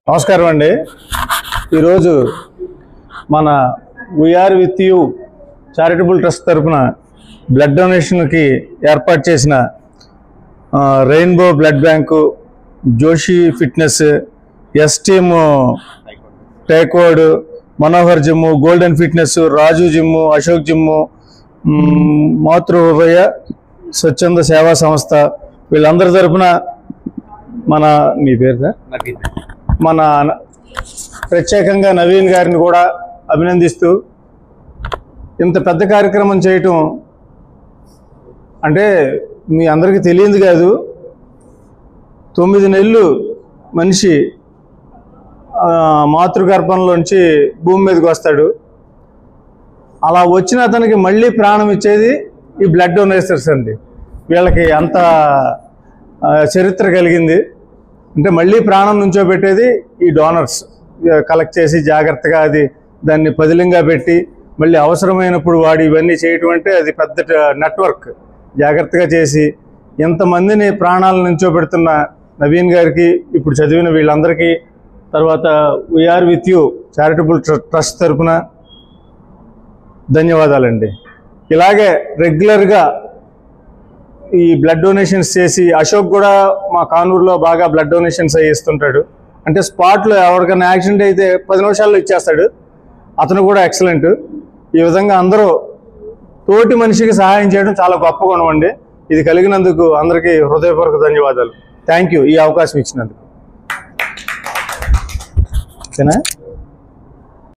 నమస్కారం అండి. ఈరోజు మన VR with you charitable trust తరఫున బ్లడ్ డొనేషన్కి ఏర్పాటు చేసిన rainbow blood bank, Joshi fitness, S team టేక్వర్డ్, Manohar gym, golden fitness, Raju gym, Ashok gym, మాతృహృదయ స్వచ్ఛంద సేవా సంస్థ వీళ్ళందరి తరఫున మీ పేరు సార్ మన ప్రత్యేకంగా నవీన్ గారిని కూడా అభినందిస్తూ, ఇంత పెద్ద కార్యక్రమం చేయటం అంటే మీ అందరికీ తెలియదు కాదు. 9 నెలలు మనిషి మాతృగర్భంలోంచి భూమి మీదకి వస్తాడు. అలా వచ్చిన అతనికి మళ్ళీ ప్రాణం ఇచ్చేది ఈ బ్లడ్ డొనేటర్స్ అండి. వీళ్ళకి అంత చరిత్ర కలిగింది. అంటే మళ్ళీ ప్రాణం నుంచోబెట్టేది ఈ డోనర్స్. కలెక్ట్ చేసి జాగ్రత్తగా దాన్ని పదిలంగా పెట్టి మళ్ళీ అవసరమైనప్పుడు వాడి ఇవన్నీ చేయటం అంటే అది పెద్ద నెట్వర్క్. జాగ్రత్తగా చేసి ఎంతమందిని ప్రాణాలను నుంచోబెడుతున్న నవీన్ గారికి, ఇప్పుడు చదివిన వీళ్ళందరికీ, తర్వాత we're with you charitable trust తరఫున ధన్యవాదాలండి. ఇలాగే రెగ్యులర్గా ఈ బ్లడ్ డొనేషన్స్ చేసి, అశోక్ కూడా మా కానూరులో బాగా బ్లడ్ డొనేషన్స్ ఇస్తుంటాడు. అంటే స్పాట్లో ఎవరికైనా యాక్సిడెంట్ అయితే 10 నిమిషాల్లో ఇచ్చేస్తాడు. అతను కూడా ఎక్సలెంట్. ఈ విధంగా అందరూ తోటి మనిషికి సహాయం చేయడం చాలా గొప్ప గుణం అండి. ఇది కలిగినందుకు అందరికీ హృదయపూర్వక ధన్యవాదాలు. థ్యాంక్ యూ ఈ అవకాశం ఇచ్చినందుకు. ఓకేనా?